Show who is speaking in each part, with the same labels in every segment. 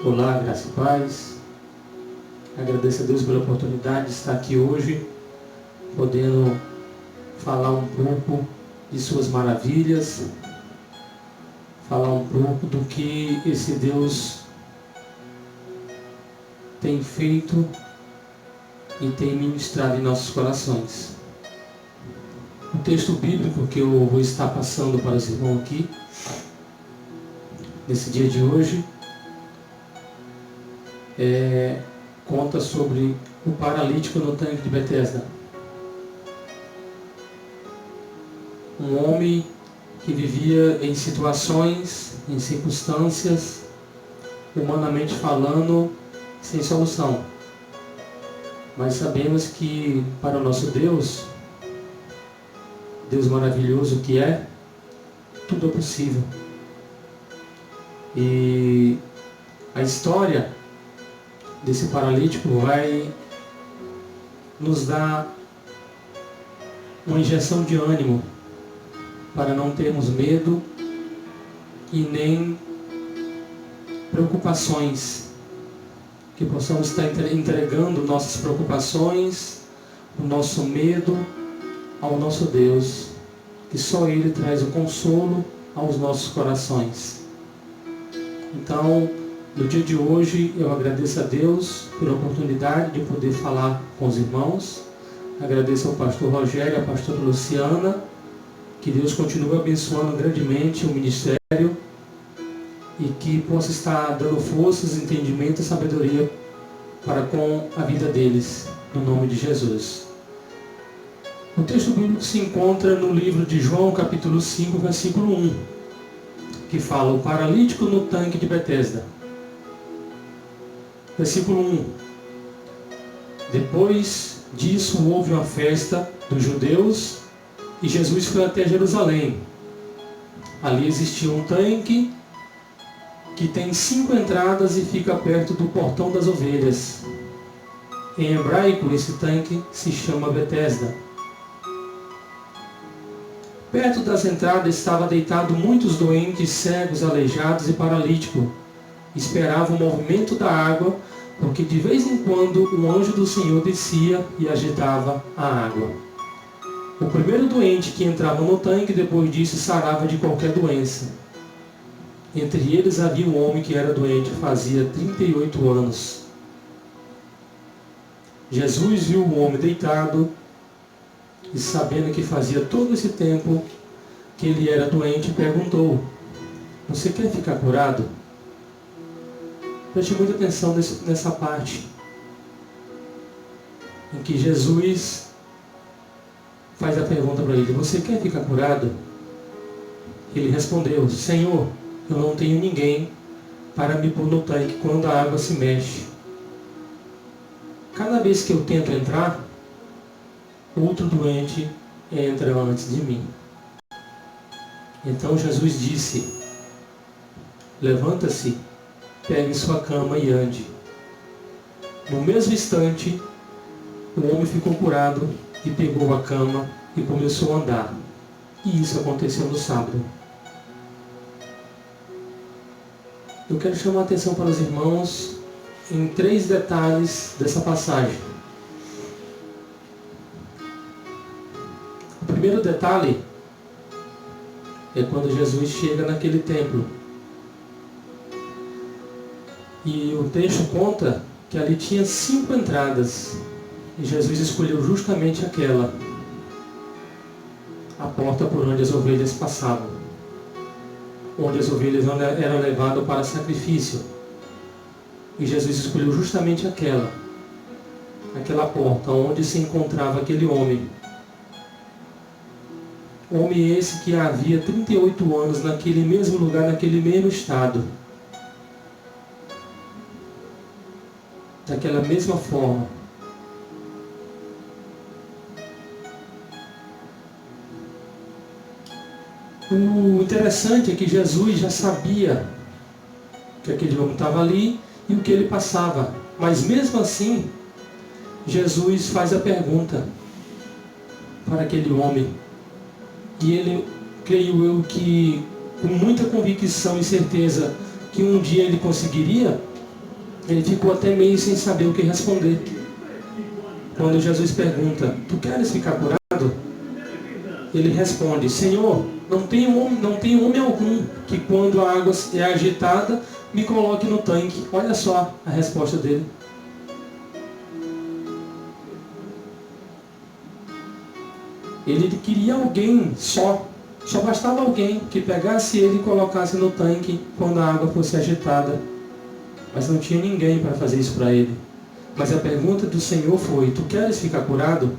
Speaker 1: Olá, graça e paz. Agradeço a Deus pela oportunidade de estar aqui hoje, podendo falar um pouco de suas maravilhas, falar um pouco do que esse Deus tem feito e tem ministrado em nossos corações. O texto bíblico que eu vou estar passando para os irmãos aqui, nesse dia de hoje, conta sobre o paralítico no tanque de Betesda. Um homem que vivia em situações, em circunstâncias, humanamente falando, sem solução. Mas sabemos que para o nosso Deus, Deus maravilhoso que é, tudo é possível. E a história desse paralítico vai nos dar uma injeção de ânimo para não termos medo e nem preocupações, que possamos estar entregando nossas preocupações, o nosso medo ao nosso Deus, que só Ele traz o consolo aos nossos corações. Então, no dia de hoje, eu agradeço a Deus pela oportunidade de poder falar com os irmãos. Agradeço ao pastor Rogério e à pastora Luciana. Que Deus continue abençoando grandemente o ministério e que possa estar dando forças, entendimento e sabedoria para com a vida deles, no nome de Jesus. O texto bíblico se encontra no livro de João, capítulo 5, versículo 1, que fala: o paralítico no tanque de Betesda. Versículo 1. Depois disso houve uma festa dos judeus e Jesus foi até Jerusalém. Ali existia um tanque que tem 5 entradas e fica perto do portão das ovelhas. Em hebraico, esse tanque se chama Betesda. Perto das entradas estava deitado muitos doentes, cegos, aleijados e paralíticos. Esperavam o movimento da água, porque de vez em quando um anjo do Senhor descia e agitava a água. O primeiro doente que entrava no tanque, depois disso, sarava de qualquer doença. Entre eles havia um homem que era doente fazia 38 anos. Jesus viu o homem deitado e, sabendo que fazia todo esse tempo que ele era doente, perguntou: você quer ficar curado? Preste muita atenção nessa parte em que Jesus faz a pergunta para ele: você quer ficar curado? Ele respondeu: Senhor, eu não tenho ninguém para me pôr no tanque quando a água se mexe. Cada vez que eu tento entrar, outro doente entra antes de mim. Então Jesus disse: levanta-se, pegue sua cama e ande. No mesmo instante, o homem ficou curado e pegou a cama e começou a andar. E isso aconteceu no sábado. Eu quero chamar a atenção para os irmãos em 3 detalhes dessa passagem. O primeiro detalhe é quando Jesus chega naquele templo. E o texto conta que ali tinha 5 entradas. E Jesus escolheu justamente aquela, a porta por onde as ovelhas passavam, onde as ovelhas eram levadas para sacrifício. E Jesus escolheu justamente aquela porta onde se encontrava aquele homem. Homem esse que havia 38 anos naquele mesmo lugar, naquele mesmo estado, daquela mesma forma. O interessante é que Jesus já sabia que aquele homem estava ali e o que ele passava. Mas mesmo assim, Jesus faz a pergunta para aquele homem. E ele, creio eu, que com muita convicção e certeza que um dia ele conseguiria, Ele ficou até meio sem saber o que responder. Quando Jesus pergunta, tu queres ficar curado? Ele responde, Senhor, não tem homem algum que quando a água é agitada, me coloque no tanque. Olha só a resposta dele. Ele queria alguém só bastava alguém que pegasse ele e colocasse no tanque quando a água fosse agitada. Mas não tinha ninguém para fazer isso para ele. Mas a pergunta do Senhor foi, tu queres ficar curado?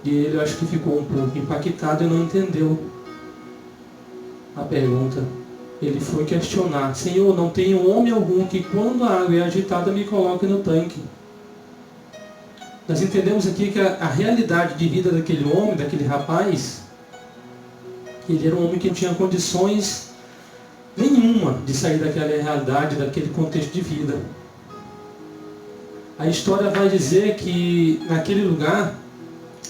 Speaker 1: E ele, eu acho que ficou um pouco impactado e não entendeu a pergunta. Ele foi questionar, Senhor, não tem homem algum que quando a água é agitada me coloque no tanque. Nós entendemos aqui que a realidade de vida daquele homem, daquele rapaz, ele era um homem que não tinha condições nenhuma de sair daquela realidade, daquele contexto de vida. A história vai dizer que naquele lugar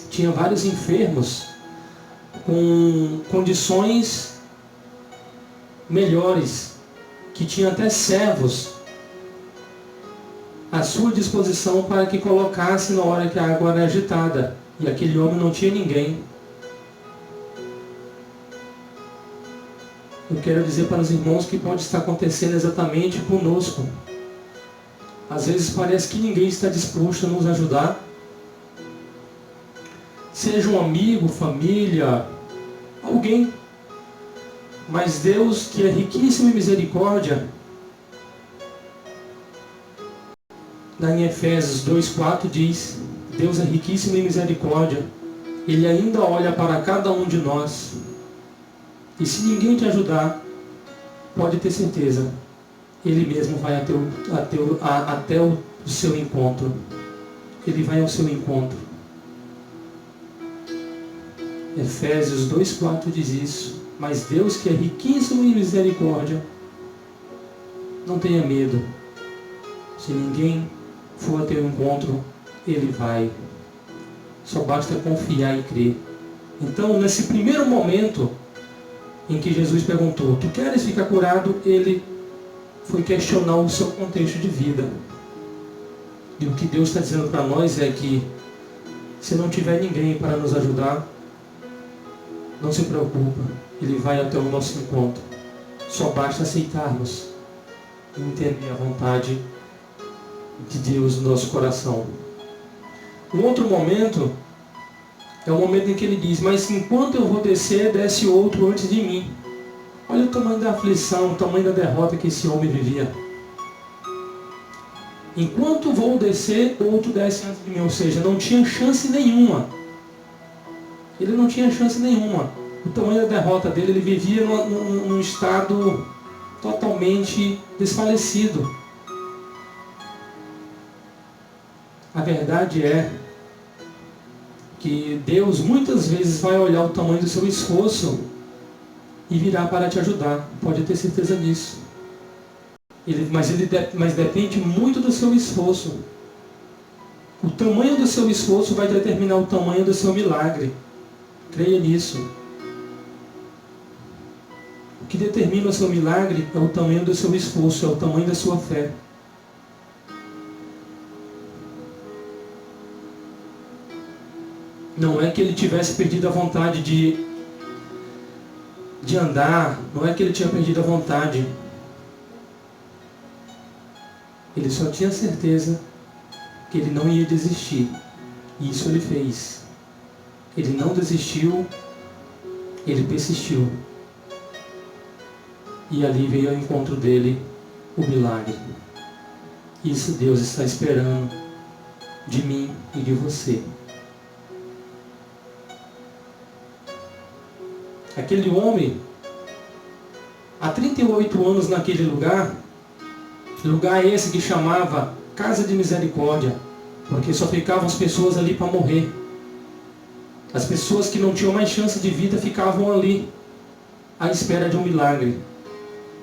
Speaker 1: tinha vários enfermos com condições melhores, que tinha até servos à sua disposição para que colocasse na hora que a água era agitada. E aquele homem não tinha ninguém. Eu quero dizer para os irmãos que pode estar acontecendo exatamente conosco. Às vezes parece que ninguém está disposto a nos ajudar. Seja um amigo, família, alguém. Mas Deus, que é riquíssimo em misericórdia, lá em Efésios 2,4 diz, Deus é riquíssimo em misericórdia, Ele ainda olha para cada um de nós. E se ninguém te ajudar, pode ter certeza, Ele mesmo vai até o seu encontro. Ele vai ao seu encontro. Efésios 2,4 diz isso. Mas Deus, que é riquíssimo em misericórdia, não tenha medo. Se ninguém for a teu encontro, Ele vai. Só basta confiar e crer. Então, nesse primeiro momento em que Jesus perguntou, tu queres ficar curado? Ele foi questionar o seu contexto de vida. E o que Deus está dizendo para nós é que se não tiver ninguém para nos ajudar, não se preocupa, Ele vai até o nosso encontro. Só basta aceitarmos e entender a vontade de Deus no nosso coração. Um outro momento é o momento em que ele diz, mas enquanto eu vou descer, desce outro antes de mim. Olha o tamanho da aflição, o tamanho da derrota que esse homem vivia. Enquanto vou descer, outro desce antes de mim. Ou seja, não tinha chance nenhuma. Ele não tinha chance nenhuma. O tamanho da derrota dele, ele vivia num estado totalmente desfalecido. A verdade é que Deus muitas vezes vai olhar o tamanho do seu esforço e virá para te ajudar. Pode ter certeza disso. Mas depende muito do seu esforço. O tamanho do seu esforço vai determinar o tamanho do seu milagre. Creia nisso. O que determina o seu milagre é o tamanho do seu esforço, é o tamanho da sua fé. Não é que ele tivesse perdido a vontade de andar, não é que ele tinha perdido a vontade. Ele só tinha certeza que ele não ia desistir. E isso ele fez. Ele não desistiu, ele persistiu. E ali veio ao encontro dele o milagre. Isso Deus está esperando de mim e de você. Aquele homem, há 38 anos naquele lugar esse que chamava Casa de Misericórdia, porque só ficavam as pessoas ali para morrer. As pessoas que não tinham mais chance de vida ficavam ali, à espera de um milagre.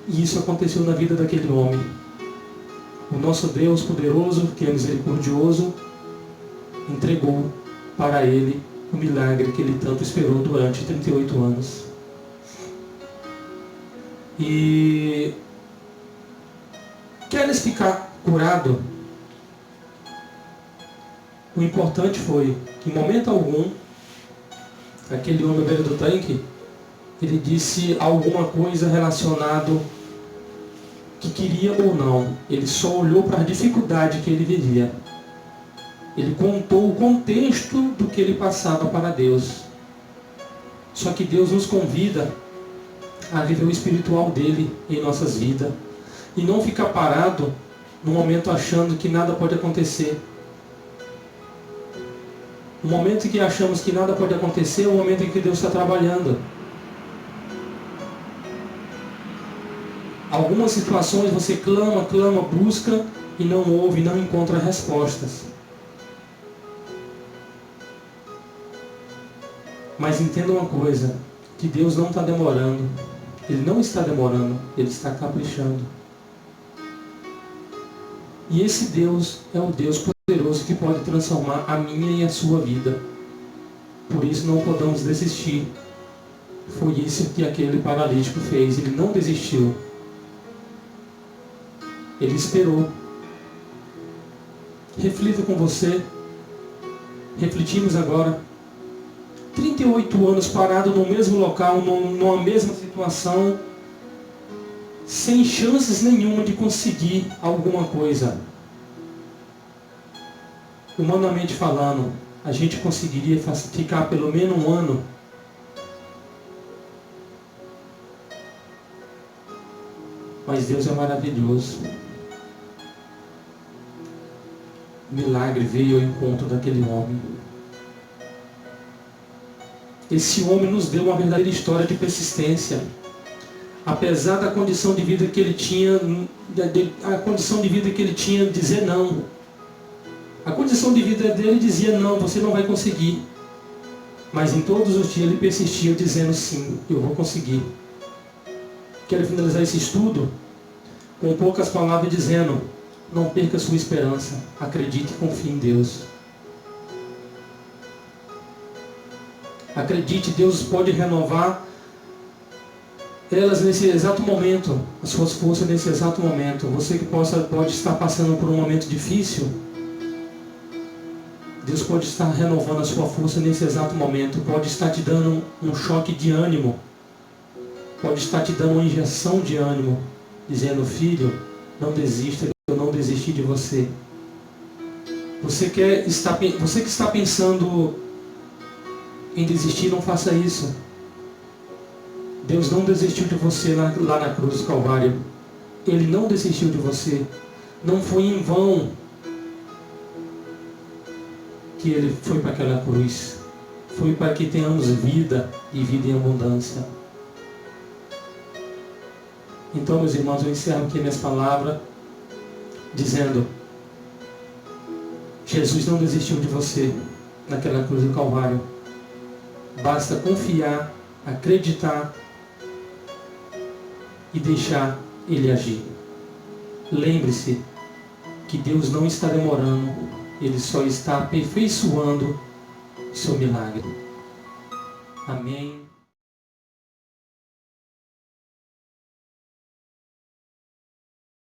Speaker 1: E isso aconteceu na vida daquele homem. O nosso Deus poderoso, que é misericordioso, entregou para ele o milagre que ele tanto esperou durante 38 anos. E Félix ficar curado, o importante foi que em momento algum, aquele homem à beira do tanque, ele disse alguma coisa relacionado que queria ou não. Ele só olhou para a dificuldade que ele vivia. Ele contou o contexto do que ele passava para Deus. Só que Deus nos convida a viver o espiritual dele em nossas vidas. E não ficar parado no momento achando que nada pode acontecer. No momento em que achamos que nada pode acontecer, é o momento em que Deus está trabalhando. Algumas situações você clama, busca e não ouve, não encontra respostas. Mas entenda uma coisa, que Deus não está demorando. Ele não está demorando, Ele está caprichando. E esse Deus é um Deus poderoso que pode transformar a minha e a sua vida. Por isso não podemos desistir. Foi isso que aquele paralítico fez. Ele não desistiu. Ele esperou. Reflita com você. Refletimos agora. 38 anos parado no mesmo local, numa mesma situação, sem chances nenhuma de conseguir alguma coisa. Humanamente falando, a gente conseguiria ficar pelo menos um ano. Mas Deus é maravilhoso. O milagre veio ao encontro daquele homem. Esse homem nos deu uma verdadeira história de persistência. Apesar da condição de vida que ele tinha, a condição de vida que ele tinha de dizer não. A condição de vida dele dizia não, você não vai conseguir. Mas em todos os dias ele persistia dizendo sim, eu vou conseguir. Quero finalizar esse estudo com poucas palavras dizendo, não perca sua esperança, acredite e confie em Deus. Acredite, Deus pode renovar elas nesse exato momento, as suas forças nesse exato momento. Você que pode estar passando por um momento difícil, Deus pode estar renovando a sua força nesse exato momento, pode estar te dando um choque de ânimo, pode estar te dando uma injeção de ânimo, dizendo, filho, não desista, eu não desisti de você. Você que está pensando em desistir, não faça isso. Deus não desistiu de você lá na cruz do Calvário. Ele não desistiu de você. Não foi em vão que Ele foi para aquela cruz. Foi para que tenhamos vida e vida em abundância. Então, meus irmãos, eu encerro aqui minhas palavras dizendo, Jesus não desistiu de você naquela cruz do Calvário. Basta confiar, acreditar e deixar Ele agir. Lembre-se que Deus não está demorando, Ele só está aperfeiçoando o seu milagre. Amém.